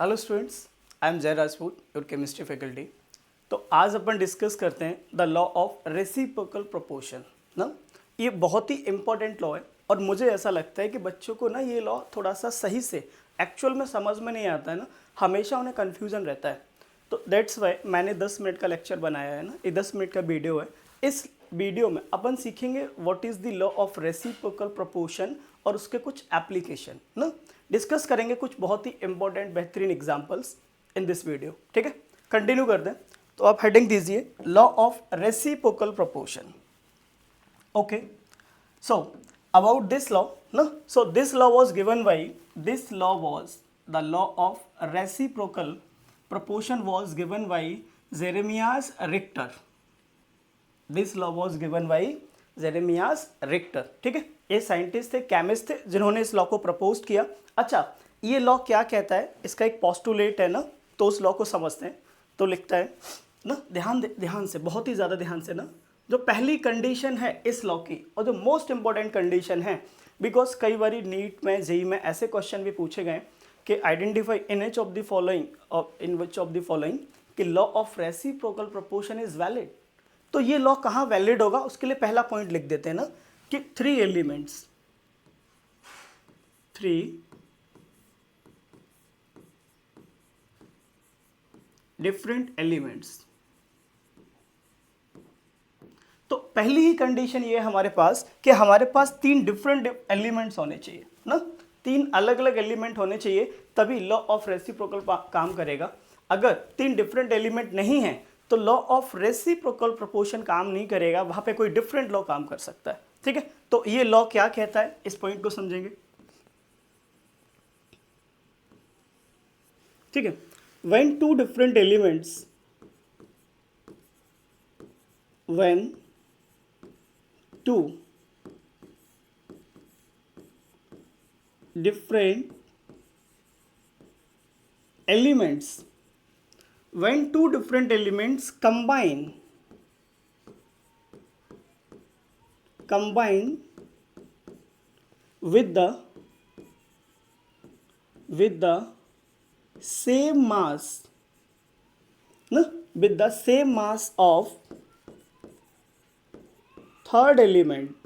Hello students, I am जय Rajput, your chemistry faculty. तो आज अपन डिस्कस करते हैं the law of reciprocal proportion ना। ये बहुत ही इंपॉर्टेंट लॉ है और मुझे ऐसा लगता है कि बच्चों को ना ये लॉ थोड़ा सा सही से एक्चुअल में समझ में नहीं आता है ना, हमेशा उन्हें कन्फ्यूज़न रहता है। तो दैट्स वाई मैंने 10 मिनट का लेक्चर बनाया है ना, ये 10 मिनट का वीडियो है। इस वीडियो में अपन सीखेंगे what is the law of reciprocal proportion और उसके कुछ एप्लीकेशन ना, डिस्कस करेंगे कुछ बहुत ही इंपॉर्टेंट बेहतरीन एग्जांपल्स इन दिस वीडियो। ठीक है, कंटिन्यू कर दें। तो आप हेडिंग दीजिए law of reciprocal proportion. Okay, so about this law ना, so this law was given by this law was the law of reciprocal proportion was given by Jeremias Richter. This law was given by Jeremias Richter. ठीक है, ये scientist थे, chemist थे, जिन्होंने इस law को propose किया। अच्छा, ये लॉ क्या कहता है, इसका एक पोस्टुलेट है ना, तो उस लॉ को समझते हैं। तो लिखता है ना, ध्यान से, बहुत ही ज़्यादा ध्यान से ना, जो पहली कंडीशन है इस लॉ की और जो मोस्ट इंपॉर्टेंट कंडीशन है, बिकॉज कई बार नीट में जेई में ऐसे क्वेश्चन भी पूछे गए कि identify in which of the following कि law of reciprocal proportion is valid. तो ये लॉ कहाँ वैलिड होगा, उसके लिए पहला पॉइंट लिख देते हैं ना कि थ्री डिफरेंट एलिमेंट्स। तो पहली ही कंडीशन ये है हमारे पास कि हमारे पास तीन डिफरेंट एलिमेंट्स होने चाहिए ना, तीन अलग अलग एलिमेंट होने चाहिए, तभी लॉ ऑफ रेसिप्रोकल काम करेगा। अगर तीन डिफरेंट एलिमेंट नहीं है तो लॉ ऑफ रेसिप्रोकल प्रोपोर्शन काम नहीं करेगा, वहां पे कोई डिफरेंट लॉ काम कर सकता है। ठीक है, तो ये लॉ क्या कहता है, इस पॉइंट को समझेंगे। ठीक है, when two different elements when two different elements combine with the same mass no? with the same mass of third element,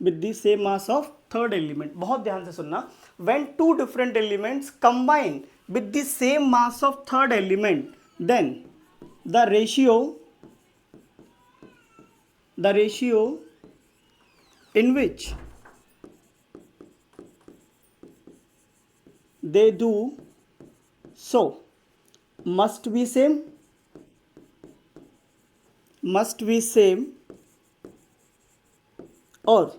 with the same mass of third element। बहुत ध्यान से सुनना, when two different elements combine with the same mass of third element, then the ratio in which they do so must be same or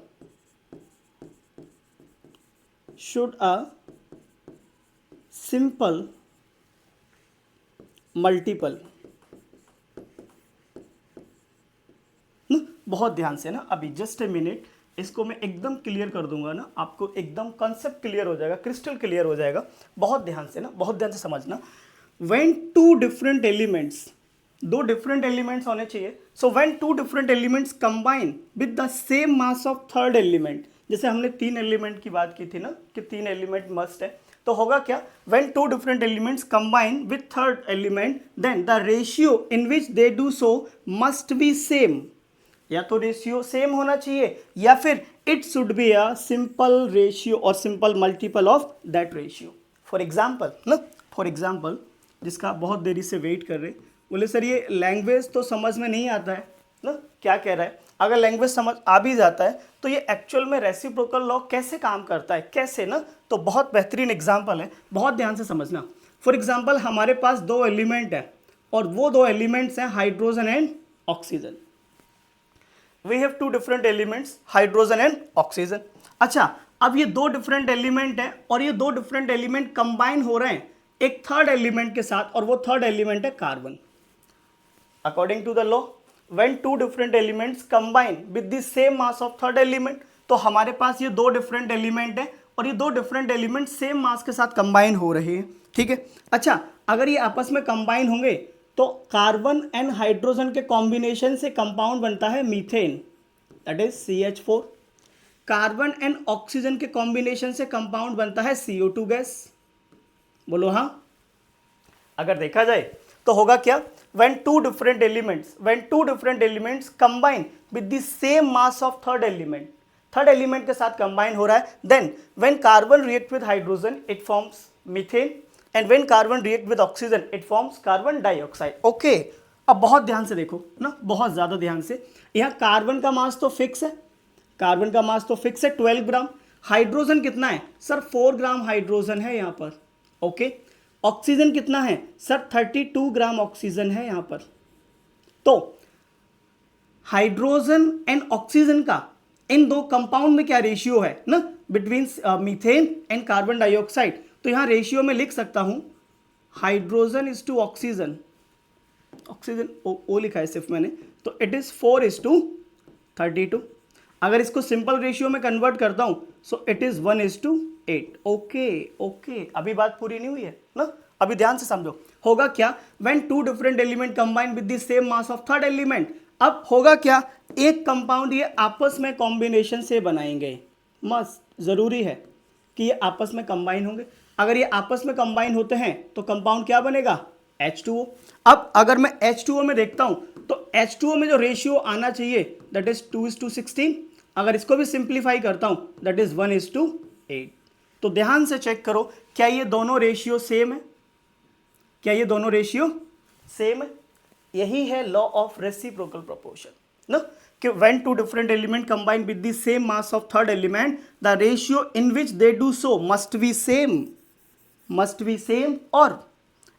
should a simple multiple। बहुत ध्यान से ना, अभी just a minute, इसको मैं एकदम clear कर दूंगा ना, आपको एकदम कॉन्सेप्ट क्लियर हो जाएगा, क्रिस्टल क्लियर हो जाएगा। बहुत ध्यान से ना, बहुत ध्यान से समझना। व्हेन टू डिफरेंट एलिमेंट्स, दो डिफरेंट एलिमेंट्स होने चाहिए। So when two different elements combine with the same mass of third element, जैसे हमने तीन एलिमेंट की बात की थी ना कि तीन एलिमेंट मस्ट है, तो होगा क्या, when two different elements combine with third element, then the ratio in which they do so must be same. या तो रेशियो सेम होना चाहिए या फिर it should be a simple ratio और simple multiple of that ratio. For example जिसका बहुत देरी से वेट कर रहे, बोले सर ये लैंग्वेज तो समझ में नहीं आता है ना, क्या कह रहा है। अगर लैंग्वेज समझ आ भी जाता है तो ये एक्चुअल में रेसिप्रोकल लॉ कैसे काम करता है, कैसे ना, तो बहुत बेहतरीन एग्जाम्पल है, बहुत ध्यान से समझना। फॉर एग्जाम्पल हमारे पास दो एलिमेंट है और वो दो एलिमेंट्स हैं hydrogen and oxygen. We have two different elements, hydrogen and oxygen. अच्छा, अब ये दो डिफरेंट एलिमेंट हैं और ये दो डिफरेंट एलिमेंट कंबाइन हो रहे हैं एक थर्ड एलिमेंट के साथ, और वो थर्ड एलिमेंट है carbon. According to the law, when two different elements combine with the same mass of third element, तो हमारे पास ये दो डिफरेंट एलिमेंट है और ये दो डिफरेंट एलिमेंट सेम मास के साथ कंबाइन हो रहे हैं। ठीक है, अच्छा, अगर ये आपस में कंबाइन होंगे तो कार्बन एंड हाइड्रोजन के कॉम्बिनेशन से कंपाउंड बनता है methane, that is CH4। Carbon and oxygen के कॉम्बिनेशन से कंपाउंड बनता है CO2 गैस। बोलो हाँ। अगर देखा जाए तो होगा क्या, when two different elements combine with the same mass of third element के साथ कंबाइन हो रहा है, then when carbon react with hydrogen it forms methane and when carbon react with oxygen it forms carbon dioxide। Okay, अब बहुत ध्यान से देखो ना, बहुत ज्यादा ध्यान से। यहाँ कार्बन का मास तो फिक्स है, 12 ग्राम। हाइड्रोजन कितना है सर, 4 ग्राम हाइड्रोजन है यहाँ पर। ओके, ऑक्सीजन कितना है सर, 32 ग्राम ऑक्सीजन है यहाँ पर। तो हाइड्रोजन एंड ऑक्सीजन का इन दो कंपाउंड में क्या रेशियो है ना, between methane and carbon dioxide. तो यहां रेशियो में लिख सकता हूं hydrogen is to oxygen, oxygen O लिखा है सिर्फ मैंने, तो इट इज 4:32। अगर इसको सिंपल रेशियो में कन्वर्ट करता हूं सो इट इज 1:8। ओके, अभी बात पूरी नहीं हुई है ना, अभी ध्यान से समझो। होगा क्या, when two different element combine with the same mass of third element. अब होगा क्या, एक कंपाउंड ये आपस में कॉम्बिनेशन से बनाएंगे, मस्त जरूरी है कि ये आपस में कंबाइन होंगे। अगर ये आपस में कंबाइन होते हैं तो कंपाउंड क्या बनेगा, H2O। अब अगर मैं H2O में देखता हूं तो H2O में जो रेशियो आना चाहिए दैट इज 2:16। अगर इसको भी सिंप्लीफाई करता हूं दैट इज 1:8। तो ध्यान से चेक करो, क्या ये दोनों रेशियो सेम है, क्या ये दोनों रेशियो सेम है। यही है लॉ ऑफ रेसिप्रोकल प्रोपोर्शन ना, कि when two different element combine with the same mass of third element the ratio in which they do so must be same or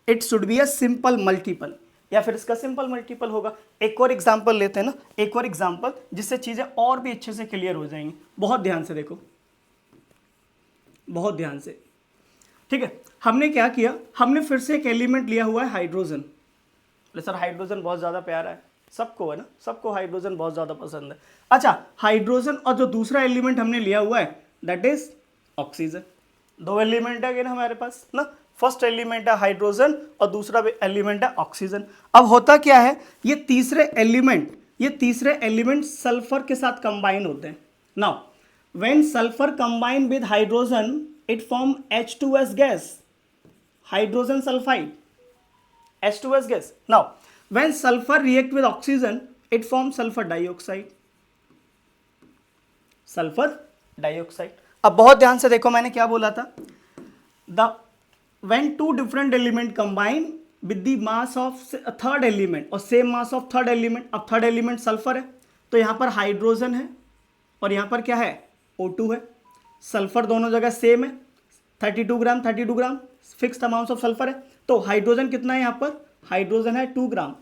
it should be a simple multiple, या फिर इसका simple multiple होगा। एक और example लेते हैं ना, एक और एग्जांपल जिससे चीजें और भी अच्छे से क्लियर हो जाएंगी। बहुत ध्यान से देखो, बहुत ध्यान से, ठीक है। हमने क्या किया, हमने फिर से एक एलिमेंट लिया हुआ है हाइड्रोजन। सर हाइड्रोजन बहुत ज़्यादा प्यारा है, सबको है ना, सबको हाइड्रोजन बहुत ज़्यादा पसंद है। अच्छा, हाइड्रोजन और जो दूसरा एलिमेंट हमने लिया हुआ है दैट इज ऑक्सीजन। दो एलिमेंट है ना हमारे पास ना, फर्स्ट एलिमेंट है हाइड्रोजन और दूसरा एलिमेंट है ऑक्सीजन। अब होता क्या है, ये तीसरे एलिमेंट सल्फर के साथ कंबाइन होते हैं। Now when sulphur combine with hydrogen it form H2S gas, hydrogen sulphide, H2S gas. Now, when sulfur react with oxygen, it forms sulfur dioxide. Sulfur dioxide. अब बहुत ध्यान से देखो, मैंने क्या बोला था, when two different element combine with the mass of a third element और same mass of third element, अब third element सल्फर है तो यहाँ पर हाइड्रोजन है और यहाँ पर क्या है, O2 है। सल्फर दोनों जगह सेम है, 32 ग्राम फिक्स्ड अमाउंट ऑफ सल्फर है। तो हाइड्रोजन कितना है, यहाँ पर हाइड्रोजन है 2 ग्राम,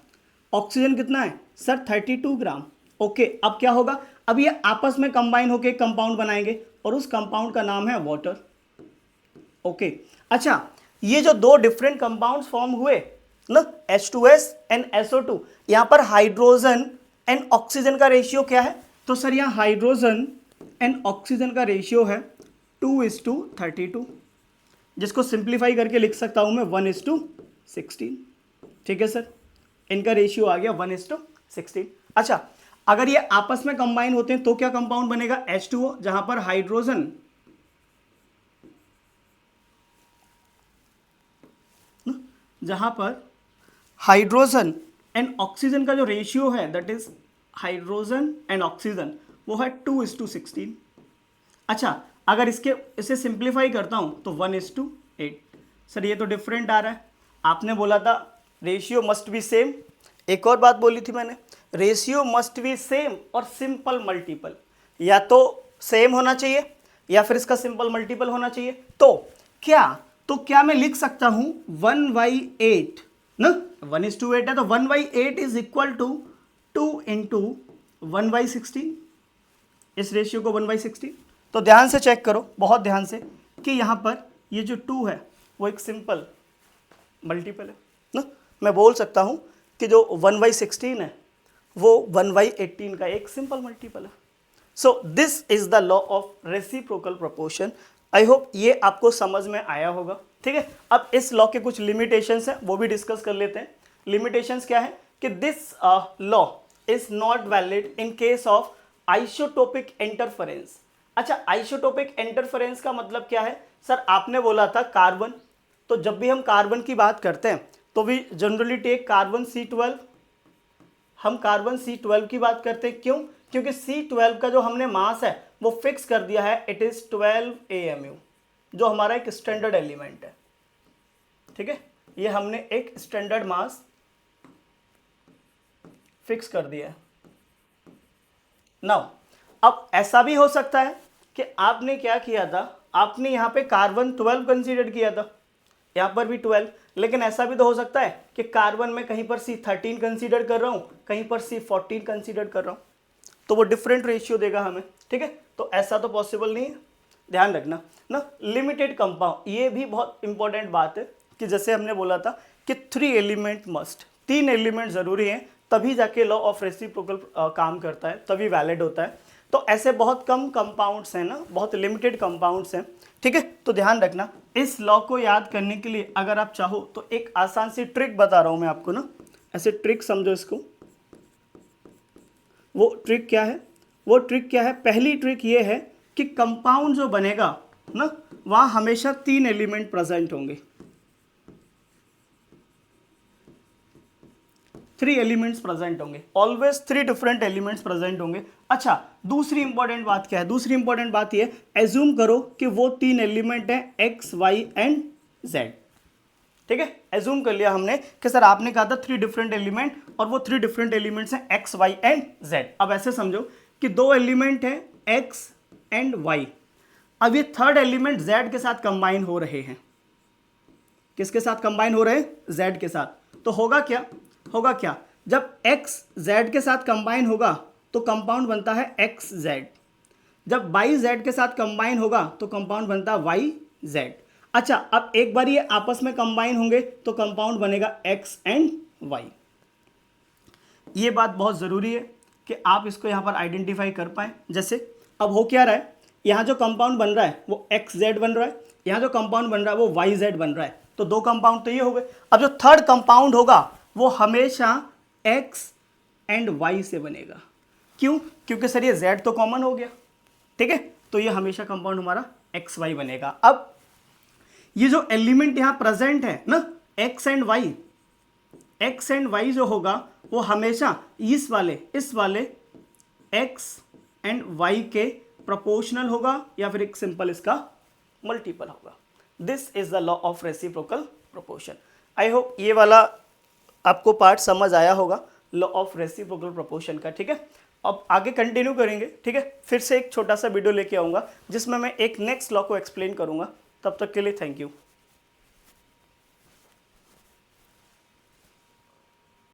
ऑक्सीजन कितना है सर 32 ग्राम। ओके, अब क्या होगा, अब ये आपस में कंबाइन होकर एक कंपाउंड बनाएंगे और उस कंपाउंड का नाम है वाटर। ओके, अच्छा, ये जो दो डिफरेंट कंपाउंड्स फॉर्म हुए ना, H2S एंड SO2, यहाँ पर हाइड्रोजन एंड ऑक्सीजन का रेशियो क्या है, तो सर यहाँ हाइड्रोजन एंड ऑक्सीजन का रेशियो है 2:32, जिसको सिंप्लीफाई करके लिख सकता हूं मैं 1:16। ठीक है सर, इनका रेशियो आ गया 1:16। अच्छा, अगर ये आपस में कंबाइन होते हैं तो क्या कंपाउंड बनेगा, H2O, जहां पर हाइड्रोजन एंड ऑक्सीजन का जो रेशियो है that is hydrogen and oxygen वो है 2:16। अच्छा, अगर इसे सिंप्लीफाई करता हूं तो 1:8। सर ये तो डिफरेंट आ रहा है, आपने बोला था रेशियो मस्ट बी सेम। एक और बात बोली थी मैंने, रेशियो मस्ट बी सेम और सिंपल मल्टीपल, या तो सेम होना चाहिए या फिर इसका सिंपल मल्टीपल होना चाहिए। तो क्या मैं लिख सकता हूं 1/8 ना, 1:8 है तो 1/8 इज इक्वल टू 2 × 1/16, इस रेशियो को 1/16। तो ध्यान से चेक करो, बहुत ध्यान से, कि यहाँ पर ये जो 2 है वो एक सिंपल मल्टीपल है ना। मैं बोल सकता हूँ कि जो 1/16 है वो 1/18 का एक सिंपल मल्टीपल है। So this is the law of reciprocal proportion. I hope ये आपको समझ में आया होगा। ठीक है, अब इस लॉ के कुछ लिमिटेशंस हैं वो भी डिस्कस कर लेते हैं। लिमिटेशंस क्या है कि this law is not valid in case of isotopic interference. अच्छा, आइसोटोपिक इंटरफेरेंस का मतलब क्या है सर? आपने बोला था कार्बन, तो जब भी हम कार्बन की बात करते हैं तो we generally take carbon C12। हम कार्बन C12 की बात करते हैं, क्यों? क्योंकि C12 का जो हमने मास है वो फिक्स कर दिया है, इट इज 12 AMU, जो हमारा एक स्टैंडर्ड एलिमेंट है। ठीक है, ये हमने एक स्टैंडर्ड मास फिक्स कर दिया है। नाउ अब ऐसा भी हो सकता है कि आपने क्या किया था, आपने यहाँ पे कार्बन 12 कंसीडर किया था, यहाँ पर भी 12, लेकिन ऐसा भी तो हो सकता है कि कार्बन में कहीं पर C13 कंसीडर कर रहा हूँ, कहीं पर C14 कंसीडर कर रहा हूँ, तो वो डिफरेंट रेशियो देगा हमें। ठीक है, तो ऐसा तो पॉसिबल नहीं है, ध्यान रखना ना। लिमिटेड कंपाउंड, ये भी बहुत इंपॉर्टेंट बात है कि जैसे हमने बोला था कि 3 एलिमेंट मस्ट, 3 एलिमेंट जरूरी हैं, तभी जाके लॉ ऑफ रेसिप्रोकल काम करता है, तभी वैलिड होता है। तो ऐसे बहुत कम कंपाउंड्स हैं ना, बहुत लिमिटेड कंपाउंड्स हैं। ठीक है, तो ध्यान रखना, इस लॉ को याद करने के लिए अगर आप चाहो तो एक आसान सी ट्रिक बता रहा हूं मैं आपको ना, ऐसे ट्रिक समझो इसको। वो ट्रिक क्या है? वो ट्रिक क्या है? पहली ट्रिक ये है कि कंपाउंड जो बनेगा ना, वहां हमेशा 3 एलिमेंट प्रेजेंट होंगे, 3 एलिमेंट्स प्रेजेंट होंगे, ऑलवेज 3 डिफरेंट एलिमेंट्स प्रेजेंट होंगे। अच्छा, दूसरी इंपॉर्टेंट बात क्या है? दूसरी इंपॉर्टेंट बात ये, एज्यूम करो कि वो 3 एलिमेंट हैं X, Y एंड Z। ठीक है, एज्यूम कर लिया हमने कि सर आपने कहा था 3 डिफरेंट एलिमेंट, और वो 3 डिफरेंट एलिमेंट्स हैं X, Y एंड Z। अब ऐसे समझो कि 2 एलिमेंट हैं X एंड Y, अब ये थर्ड एलिमेंट Z के साथ कंबाइन हो रहे हैं। किसके साथ कंबाइन हो रहे हैं? Z के साथ। तो होगा क्या? होगा क्या? जब X Z के साथ कंबाइन होगा तो कंपाउंड बनता है XZ, जब Y Z के साथ कंबाइन होगा तो कंपाउंड बनता है YZ। अच्छा, अब एक बार ये आपस में कंबाइन होंगे तो कंपाउंड बनेगा X एंड Y। ये बात बहुत ज़रूरी है कि आप इसको यहाँ पर आइडेंटिफाई कर पाएँ। जैसे अब हो क्या रहा है, यहाँ जो कंपाउंड बन रहा है वो XZ बन रहा है, यहाँ जो कंपाउंड बन रहा है वो YZ बन रहा है, तो 2 कंपाउंड तो ये हो गए। अब जो थर्ड कंपाउंड होगा वो हमेशा X एंड Y से बनेगा। क्यों? क्योंकि सर ये Z तो कॉमन हो गया। ठीक है, तो ये हमेशा कंपाउंड हमारा XY बनेगा। अब ये जो एलिमेंट यहाँ प्रेजेंट है ना, X एंड Y जो होगा वो हमेशा इस वाले X एंड Y के प्रोपोर्शनल होगा, या फिर एक सिंपल इसका मल्टीपल होगा। This is the law of reciprocal proportion. I hope ये वाला आपको पार्ट समझ आया होगा लॉ ऑफ रेसिप्रोकल प्रोपोर्शन का। ठीक है, अब आगे कंटिन्यू करेंगे। ठीक है, फिर से एक छोटा सा वीडियो लेके आऊँगा जिसमें मैं एक नेक्स्ट लॉ को एक्सप्लेन करूँगा। तब तक के लिए थैंक यू।